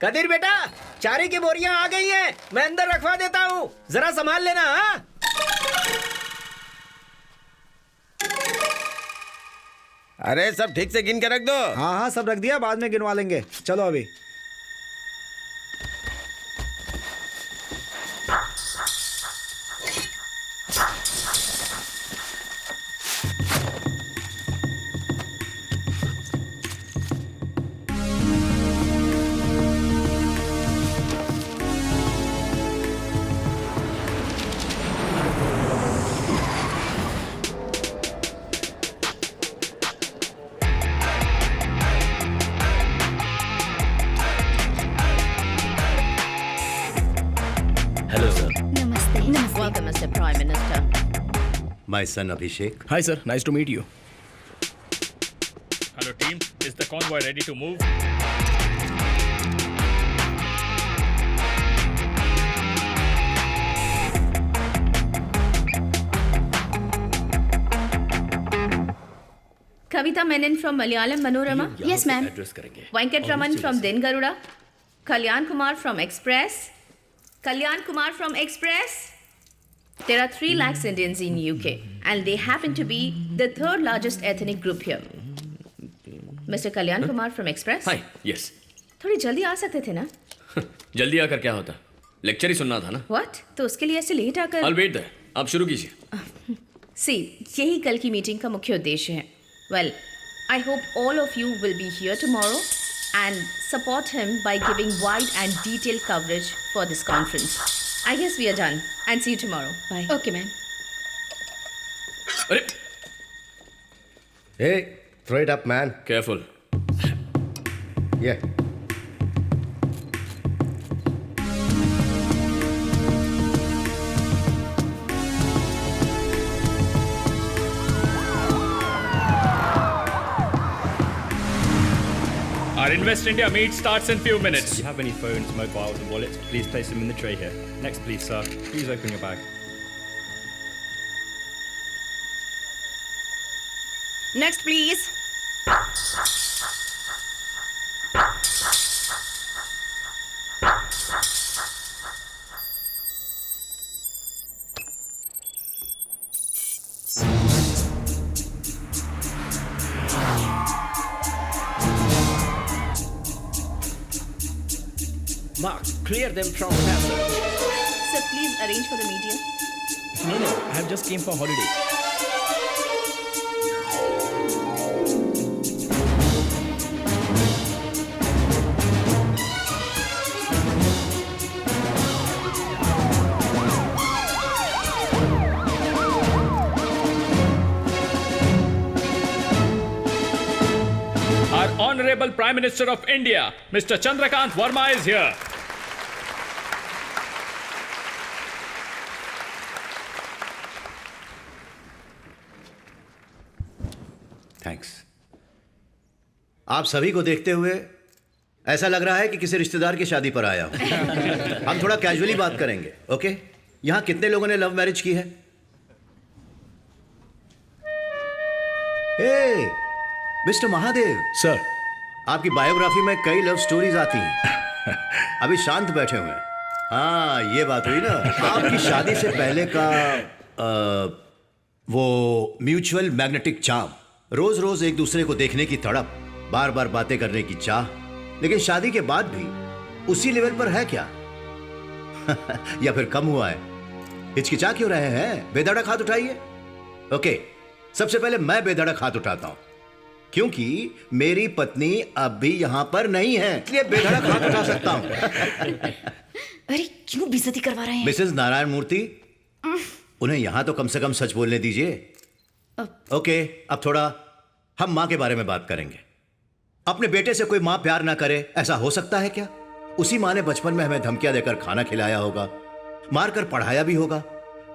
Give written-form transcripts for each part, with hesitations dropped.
कदीर बेटा, चारे की बोरियां आ गई हैं, मैं अंदर रखवा देता हूँ, जरा संभाल लेना। हाँ अरे सब ठीक से गिन के रख दो। हाँ हाँ सब रख दिया, बाद में गिनवा लेंगे। चलो अभी। Welcome, Mr. Prime Minister. My son Abhishek. Hi sir, nice to meet you. Hello team, is the convoy ready to move? Kavita Menon from Malayalam Manorama. Yes, ma'am. Address करेंगे. Venkat Raman from Din Garuda. Kalyan Kumar from Express. Kalyan Kumar from Express. There are 3 lakhs Indians in UK and they happen to be the 3rd largest ethnic group here. Mr. Kalyan Kumar from Express. Hi, yes. थोड़ी जल्दी आ सकते थे ना? जल्दी आकर क्या होता? Lecture ही सुनना था ना? What? तो उसके लिए ऐसे लेट आकर? I'll wait there. आप शुरू कीजिए. See, यही कल की मीटिंग का मुख्य उद्देश्य है. Well, I hope all of you will be here tomorrow and support him by giving wide and detailed coverage for this conference. I guess we are done and see you tomorrow. Bye. Okay, ma'am. अरे, Hey, throw it up, man. careful. Yeah. Our Invest India meet starts in few minutes. If you have any phones, mobiles and wallets, please place them in the tray here. Next please, sir. Please open your bag. Next, please. Mark, clear them from passage. Sir, please arrange for the media. No, I have just came for holiday. Our Honorable Prime Minister of India, Mr. Chandrakant Verma is here. Thanks. आप सभी को देखते हुए ऐसा लग रहा है कि किसी रिश्तेदार की शादी पर आया हूं। हम थोड़ा कैजुअली बात करेंगे, ओके? यहां कितने लोगों ने लव मैरिज की है? हे, मिस्टर महादेव। Sir. आपकी बायोग्राफी में कई लव स्टोरीज आती हैं। अभी शांत बैठे हुए हैं। हाँ, ये बात हुई ना। आपकी शादी से पहले का वो म्यूचुअल मैग्नेटिक चार्म, रोज रोज एक दूसरे को देखने की तड़प, बार बार बातें करने की चाह, लेकिन शादी के बाद भी उसी लेवल पर है क्या? या फिर कम हुआ है? हिचकिचा क्यों रहे हैं? बेधड़क हाथ उठाइए। ओके, सबसे पहले मैं बेधड़क हाथ उठाता हूं क्योंकि मेरी पत्नी अब भी यहां पर नहीं है, इसलिए बेधड़क हाथ उठा सकता हूं। अरे क्यों बेइज्जती करवा रहे हैं? मिसेस नारायण मूर्ति, उन्हें यहां तो कम से कम सच बोलने दीजिए। ओके, अब थोड़ा हम मां के बारे में बात करेंगे। अपने बेटे से कोई मां प्यार ना करे, ऐसा हो सकता है क्या? उसी मां ने बचपन में हमें धमकियां देकर खाना खिलाया होगा, मारकर पढ़ाया भी होगा,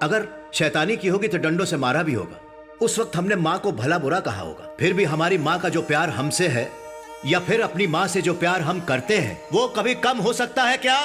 अगर शैतानी की होगी तो डंडों से मारा भी होगा। उस वक्त हमने मां को भला बुरा कहा होगा। फिर भी हमारी मां का जो प्यार हमसे है या फिर अपनी मां से जो प्यार हम करते हैं, वो कभी कम हो सकता है क्या?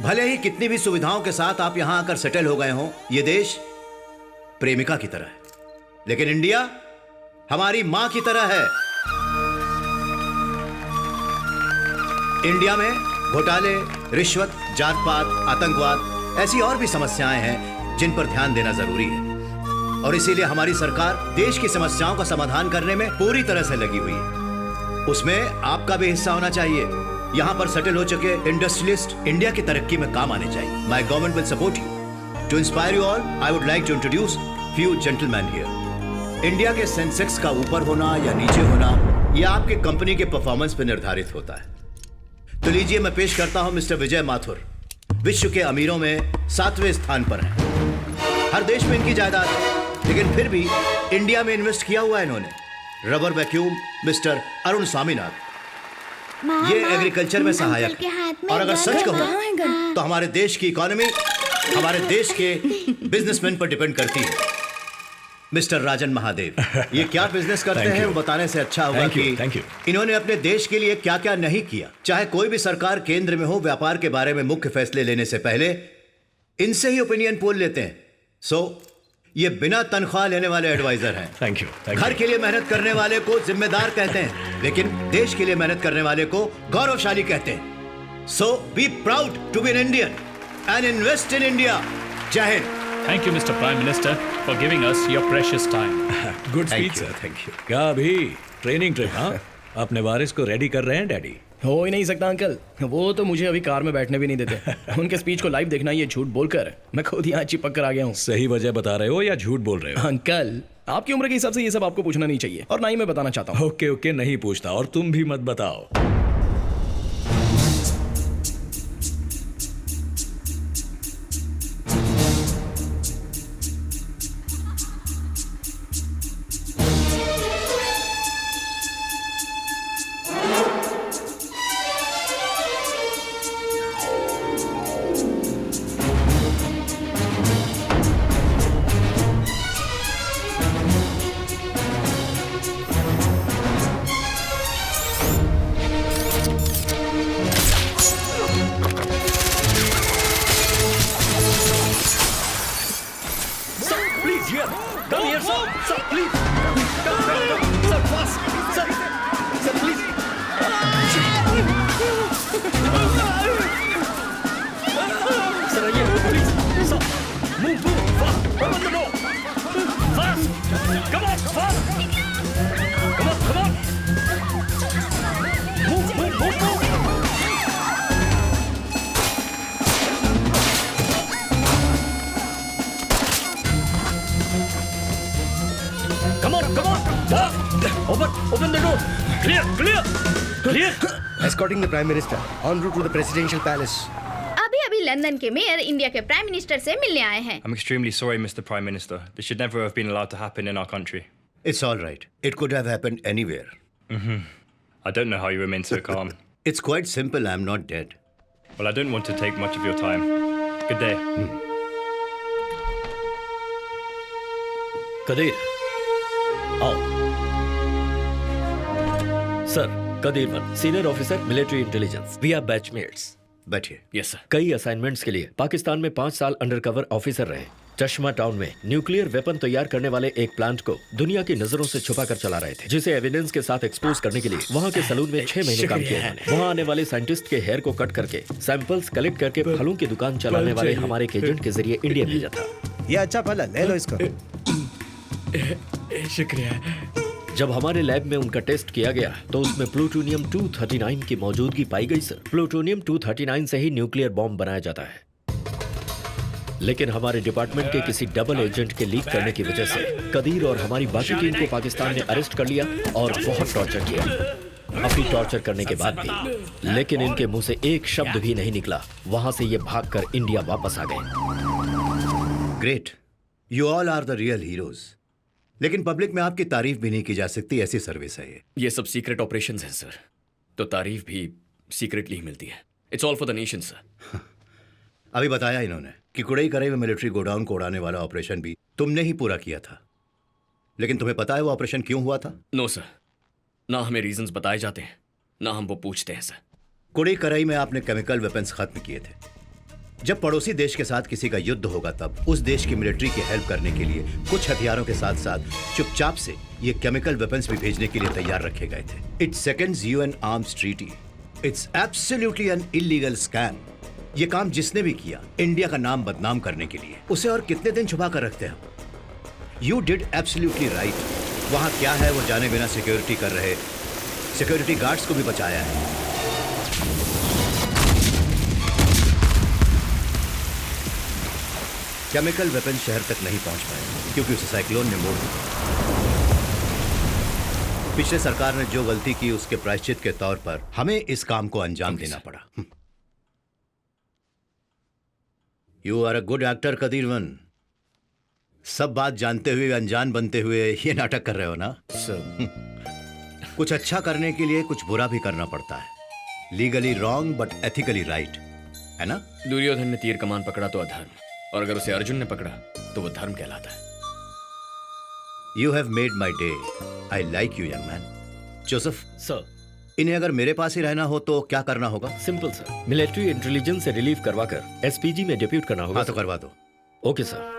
भले ही कितनी भी सुविधाओं के साथ आप यहां आकर सेटल हो गए हों, ये देश प्रेमिका की तरह है, लेकिन इंडिया हमारी मां की तरह है। इंडिया में घोटाले, रिश्वत, जात पात, आतंकवाद ऐसी और भी समस्याएं हैं जिन पर ध्यान देना जरूरी है और इसीलिए हमारी सरकार देश की समस्याओं का समाधान करने में पूरी तरह से लगी हुई है। उसमें आपका भी हिस्सा होना चाहिए। यहाँ पर सेटल हो चुके इंडस्ट्रियलिस्ट इंडिया की तरक्की में काम आने चाहिए। My government will support you. To inspire you all, I would like to introduce few gentleman here. India के सेंसेक्स का ऊपर होना या नीचे होना यह आपके कंपनी के परफॉर्मेंस पर निर्धारित होता है। तो लीजिए मैं पेश करता हूं मिस्टर विजय माथुर, विश्व के अमीरों में 7वें स्थान पर हैं। हर देश में इनकी जायदाद है, लेकिन फिर भी इंडिया में इन्वेस्ट किया हुआ है इन्होंने। Rubber vacuum mister Arun Swaminathan, ये एग्रीकल्चर में सहायक है। और अगर सच कहूं तो हमारे देश की इकोनॉमी हमारे देश के बिजनेसमैन पर डिपेंड करती है। मिस्टर राजन महादेव, ये क्या बिजनेस करते हैं वो बताने से अच्छा होगा कि इन्होंने अपने देश के लिए क्या क्या नहीं किया। चाहे कोई भी सरकार केंद्र में हो, व्यापार के बारे में मुख्य फैसले लेने से पहले इनसे ही ओपिनियन पोल लेते हैं। सो ये बिना तनख्वाह लेने वाले एडवाइजर हैं। Thank you. घर के लिए मेहनत करने वाले को जिम्मेदार कहते हैं, लेकिन देश के लिए मेहनत करने वाले को गौरवशाली कहते हैं। So be proud to be an Indian and invest in India. जय हिंद। Thank you, Mr. Prime Minister, for giving us your precious time. Good speech sir, thank you. क्या अभी ट्रेनिंग ट्रिप? हाँ, अपने वारिस को रेडी कर रहे हैं डैडी? हो ही नहीं सकता अंकल, वो तो मुझे अभी कार में बैठने भी नहीं देते। उनके स्पीच को लाइव देखना ये झूठ बोलकर मैं खुद यहाँ चिपक कर आ गया हूँ। सही वजह बता रहे हो या झूठ बोल रहे हो? अंकल, आपकी उम्र के हिसाब से ये सब आपको पूछना नहीं चाहिए और ना ही मैं बताना चाहता हूँ। ओके ओके, नहीं पूछता और तुम भी मत बताओ। Open the door. Clear. Escorting the Prime Minister en route to the Presidential Palace. अभी लंदन के मेयर इंडिया के प्राइम मिनिस्टर से मिलने आए हैं। I'm extremely sorry, Mr. Prime Minister. This should never have been allowed to happen in our country. It's all right. It could have happened anywhere. I don't know how you remain so calm. It's quite simple. I'm not dead. Well, I don't want to take much of your time. Good day. Qadir, आओ। Sir, Qadir one, senior officer military intelligence. We are batchmates. बैठिए। Yes, sir. कई assignments के लिए पाकिस्तान में 5 साल undercover officer रहे। चश्मा town में न्यूक्लियर वेपन तैयार करने वाले एक प्लांट को दुनिया की नजरों से छुपा कर चला रहे थे, जिसे एविडेंस के साथ एक्सपोज करने के लिए वहाँ के सलून में 6 महीने काम किया उन्होंने। वहाँ आने वाले साइंटिस्ट के हेयर को कट करके सैंपल्स कलेक्ट करके फलों की दुकान चलाने वाले हमारे एक एजेंट के जरिए इंडिया भेजा था। ये अच्छा फल है, ले लो इसको। शुक्रिया। जब हमारे लैब में उनका टेस्ट किया गया तो उसमें प्लूटोनियम 239 की मौजूदगी पाई गई। सर, प्लूटोनियम 239 से ही न्यूक्लियर बॉम्ब बनाया जाता है, लेकिन हमारे डिपार्टमेंट के किसी डबल एजेंट के लीक करने की वजह से कदीर और हमारी बाकी टीम को पाकिस्तान ने अरेस्ट कर लिया और बहुत टॉर्चर किया। काफी टॉर्चर करने के बाद भी लेकिन इनके मुंह से एक शब्द भी नहीं निकला। वहां से ये भागकर इंडिया वापस आ गए। Great, you all are the real heroes. लेकिन पब्लिक में आपकी तारीफ भी नहीं की जा सकती, ऐसी सर्विस है ये सब सीक्रेट ऑपरेशंस हैं सर, तो तारीफ भी सीक्रेटली ही मिलती है। It's all for the nation sir. अभी बताया इन्होंने कि कुड़ई कराई में मिलिट्री गोडाउन को उड़ाने वाला ऑपरेशन भी तुमने ही पूरा किया था, लेकिन तुम्हें पता है वो ऑपरेशन क्यों हुआ था? नो सर, ना हमें रीजंस बताए जाते हैं ना हम वो पूछते हैं सर। कुड़ई कराई में आपने केमिकल वेपन्स खत्म किए थे। जब पड़ोसी देश के साथ किसी का युद्ध होगा तब उस देश की मिलिट्री की हेल्प करने के लिए कुछ हथियारों के साथ साथ चुपचाप से ये केमिकल वेपन्स भी भेजने के लिए तैयार रखे गए थे। It seconds U N arms treaty it's absolutely an illegal scam. ये काम जिसने भी किया इंडिया का नाम बदनाम करने के लिए, उसे और कितने दिन छुपा कर रखते हैं। You did absolutely right. वहां क्या है वो जाने बिना सिक्योरिटी कर रहे सिक्योरिटी गार्ड्स को भी बचाया है। केमिकल वेपन शहर तक नहीं पहुंच पाए क्योंकि उसे साइक्लोन ने मोड़ दिया। पिछले सरकार ने जो गलती की उसके प्रायश्चित के तौर पर हमें इस काम को अंजाम देना पड़ा। You are a good actor Kathiravan. सब बात जानते हुए अनजान बनते हुए ये नाटक कर रहे हो ना सर? कुछ अच्छा करने के लिए कुछ बुरा भी करना पड़ता है। Legally wrong but ethically right, है ना? दुर्योधन ने तीर कमान पकड़ा तो अधर्म, और अगर उसे अर्जुन ने पकड़ा तो वो धर्म कहलाता है। You have made my day. I like you young man. Joseph sir, इन्हें अगर मेरे पास ही रहना हो तो क्या करना होगा? सिंपल सर, मिलिट्री इंटेलिजेंस से रिलीव करवाकर एसपीजी में डिप्यूट करना होगा। हाँ तो करवा दो। Okay sir.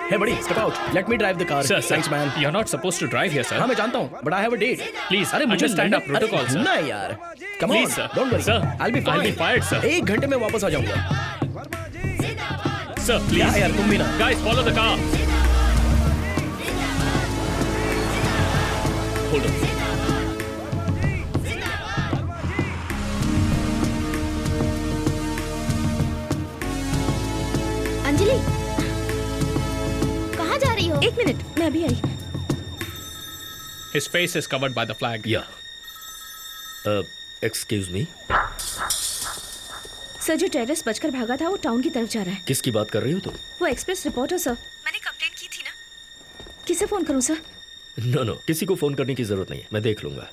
Hey buddy, step out. Let me drive the car. Sir, Thanks man. You're not supposed to drive here, sir. हाँ मैं जानता हूँ, but I have a date. Please, अरे मुझे understand our protocol, sir. ना यार. Come Please, on, sir. don't worry. Sir, I'll be fine. I'll be fired, sir. 1 घंटे में वापस आ जाऊंगा. Sir, please. क्या यार तुम भी ना. Guys, follow the car. Hold on. Anjali, कहाँ जा रही हो? 1 मिनट, मैं अभी आई। His face is covered by the flag. या एक्सक्यूज मी, सर जो टेररिस्ट बचकर भागा था वो टाउन की तरफ जा रहा है। किसकी बात कर रही हो तुम? वो एक्सप्रेस रिपोर्टर सर। मैंने कंप्लेंट की थी ना। किसे फोन करूं सर? नो, किसी को फोन करने की जरूरत नहीं है, मैं देख लूंगा।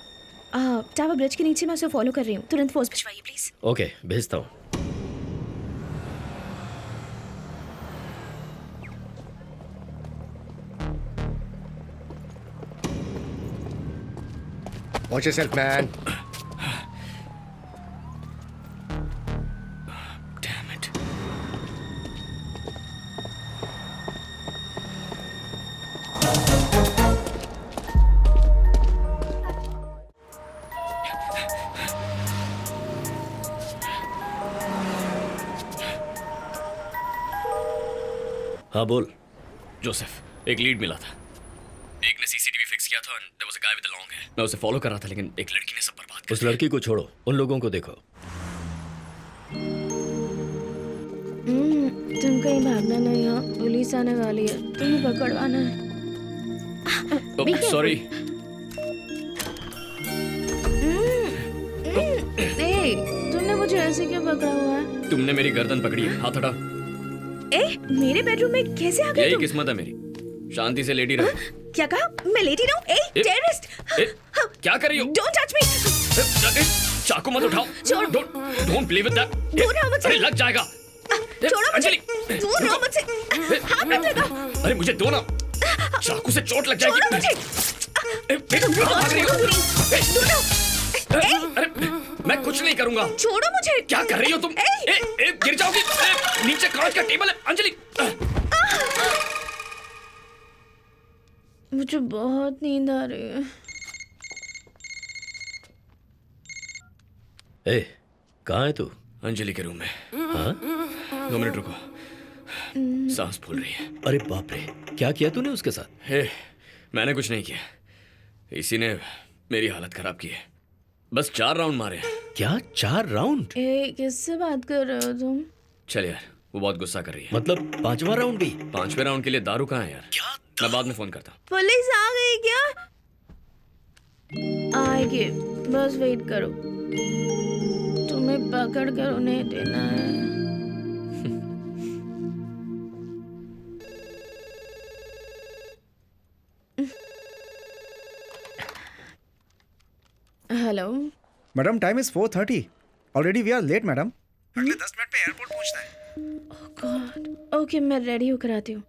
टावर ब्रिज के नीचे मैं उसे फॉलो कर रही हूँ। तुरंत फोर्स भिजवाइए प्लीज। ओके, भेजता हूँ। Watch yourself, man. Damn it. हाँ बोल। जोसेफ, एक लीड मिला था। एक ने सीसीटीवी फिक्स किया था और there was a guy with a long hair. मैं उसे फॉलो कर रहा था लेकिन एक लड़की ने सब बर्बाद कर उस लड़की को छोड़ो, उन लोगों को देखो। तुम कहीं भागना नहीं हो, पुलिस आने वाली है, तुम्हें पकड़वाना है। दिया। सॉरी। तुमने मुझे ऐसे क्यों पकड़ा हुआ है? तुमने मेरी गर्दन पकड़ी है, हाथ हटा। मेरे बेडरूम में कैसे आ गए यही तुम? किस्मत है मेरी। शांति से लेटी रहो। क्या कहा? मैं लेटी रहूं? टेररिस्ट! क्या कर रही हो? Don't touch me! चाकू मत उठाओ। छोड़ो। Don't play with that. दूर रहो मुझसे। अरे लग जाएगा। छोड़ो मुझे। अंजलि, दूर रहो मुझसे। हाथ मत लगाओ। अरे मुझे दो ना, चाकू से चोट लग जाएगी। छोड़ो मुझे। कहाँ भाग रही हो? दूर रहो। अरे मैं कुछ नहीं करूंगा। छोड़ो मुझे। क्या कर रही हो तुम? गिर जाओगी। नीचे कांच का टेबल है। अंजलि, मुझे बहुत नींद आ रही है। ए, कहाँ है तू? अंजलि के रूम में। हाँ? 2 मिनट रुको, सांस फूल रही है। अरे बाप रे, क्या किया तूने उसके साथ? मैंने कुछ नहीं किया, इसी ने मेरी हालत खराब की है। बस 4 राउंड मारे हैं। क्या 4 राउंड? किससे बात कर रहे हो तुम? चल यार, वो बहुत गुस्सा कर रही है। मतलब 5वां राउंड भी? 5वें राउंड के लिए दारू कहाँ है यार? क्या? मैं बाद में फोन करता हूँ। पुलिस आ गई क्या? आएगी, बस वेट करो। तुम्हें पकड़ कर उन्हें देना है। Hello madam, time is 4:30. Already we are late madam. अगले 10 मिनट में एयरपोर्ट पहुंचना है. Oh god. ओके, मैं रेडी होकर आती हूँ.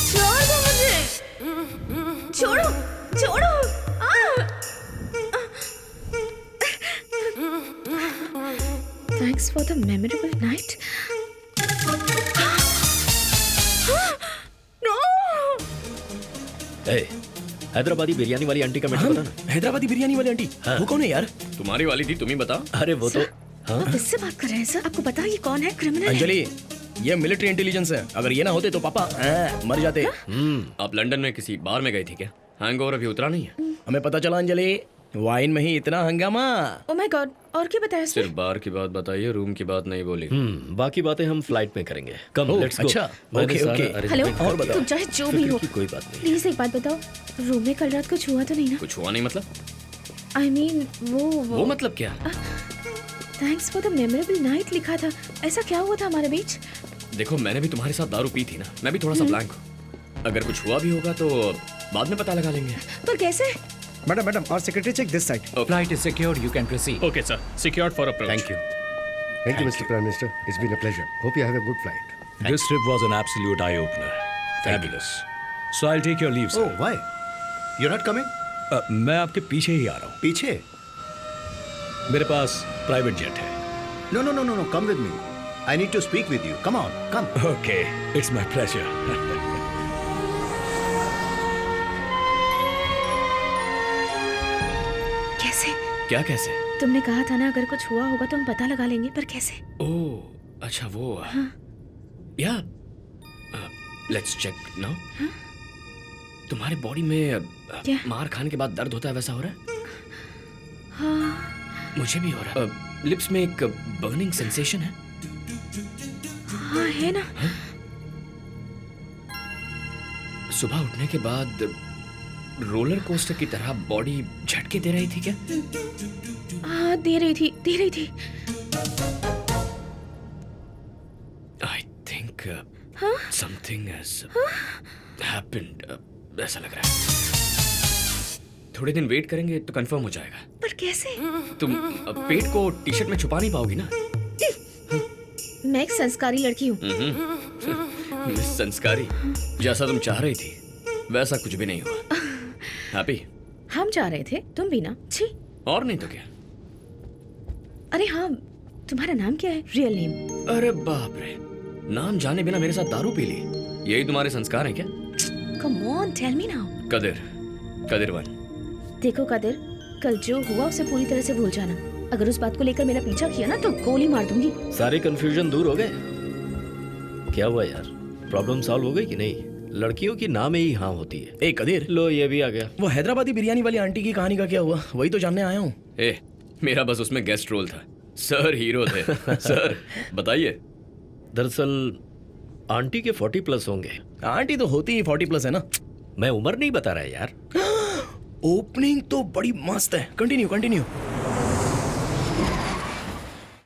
छोड़ो मुझे. छोड़ो, छोड़ो. Thanks for the memorable night. No! ए, हैदराबादी बिरयानी वाली आंटी का मैटर बता ना। हैदराबादी बिरयानी वाली आंटी वो कौन है यार? तुम्हारी वाली थी, तुम ही बताओ। अरे वो तो हाँ आप इससे बात कर रहे हैं सर? आपको पता है ये कौन है? क्रिमिनल है। अंजलि, ये मिलिट्री इंटेलिजेंस है। अगर ये ना होते तो पापा मर जाते। आप लंदन में किसी बार में गई थी क्या? हैंगओवर अभी उतरा नहीं है? हमें पता चला अंजलि, वाइन में ही इतना हंगामा। Oh my God, और क्या बताया इसने? सिर्फ बार की बात बताइए, रूम की बात नहीं बोली। बाकी बातें हम फ्लाइट में करेंगे। कम ओह, लेट्स गो। अच्छा, मैंने ओके, सारा ओके। arrangement हेलो, कर दिया। तुम चाहे जो भी फिक्र हो, की कोई बात नहीं। प्लीज एक बात बताओ, रूम में कल रात कुछ हुआ तो नहीं ना? कुछ हुआ नहीं मतलब? I mean, वो मतलब क्या? Thanks for the memorable night लिखा था। ऐसा क्या हुआ था हमारे बीच? देखो, मैंने भी तुम्हारे साथ दारू पी थी ना, मैं भी थोड़ा सा ब्लैंक हूँ। अगर कुछ हुआ भी होगा तो बाद में पता लगा लेंगे। पर कैसे? Madam, our secretary check this side. Flight is secured. You can proceed. Okay, sir. Secured for approach. Thank you. Thank you, Mr. Prime Minister. It's been a pleasure. Hope you have a good flight. This trip was an absolute eye-opener. Fabulous. So I'll take your leave, sir. Oh, why? You're not coming? मैं आपके पीछे ही आ रहा हूँ। पीछे? मेरे पास private jet है। No. Come with me. I need to speak with you. Come on, come. Okay, it's my pleasure. कैसे? क्या कैसे? तुमने कहा था ना अगर कुछ हुआ होगा तो हम पता लगा लेंगे, पर कैसे? ओह, अच्छा वो। या लेट्स चेक नाउ। तुम्हारे बॉडी में क्या? मार खाने के बाद दर्द होता है, वैसा हो रहा है? हाँ, मुझे भी हो रहा है। लिप्स में एक बर्निंग सेंसेशन है। हाँ है ना। सुबह उठने के बाद रोलर कोस्टर की तरह बॉडी झटके दे रही थी क्या? हाँ, दे रही थी। I think something has happened, ऐसा लग रहा है। थोड़े दिन वेट करेंगे तो कंफर्म हो जाएगा। पर कैसे? तुम पेट को टी शर्ट में छुपा नहीं पाओगी ना? मैं एक संस्कारी लड़की हूँ। मिस संस्कारी, जैसा तुम चाह रही थी वैसा कुछ भी नहीं हुआ। हैप्पी? हम जा रहे थे, तुम भी ना। छी। और नहीं तो क्या। अरे हाँ, तुम्हारा नाम क्या है? Real name? अरे बाप रे, नाम जाने बिना मेरे साथ दारू पी ली, यही तुम्हारे संस्कार हैं क्या? Come on, tell me now. Qadir one. देखो कदिर, कल जो हुआ उसे पूरी तरह से भूल जाना। अगर उस बात को लेकर मेरा पीछा किया ना तो गोली मार दूंगी। सारे कंफ्यूजन दूर हो गए? क्या हुआ यार, प्रॉब्लम सॉल्व हो गई कि नहीं? लड़कियों की नाम ही हाँ होती है। ए कदीर, लो ये भी आ गया। वो हैदराबादी बिरयानी वाली आंटी की कहानी का क्या हुआ? वही तो जानने आया हूँ। मेरा बस उसमें गेस्ट रोल था, सर हीरो थे। सर बताइए। दरअसल आंटी के 40+ होंगे। आंटी तो होती ही 40+ है ना। मैं उम्र नहीं बता रहा यार। ओपनिंग तो बड़ी मस्त है। कंटिन्यू।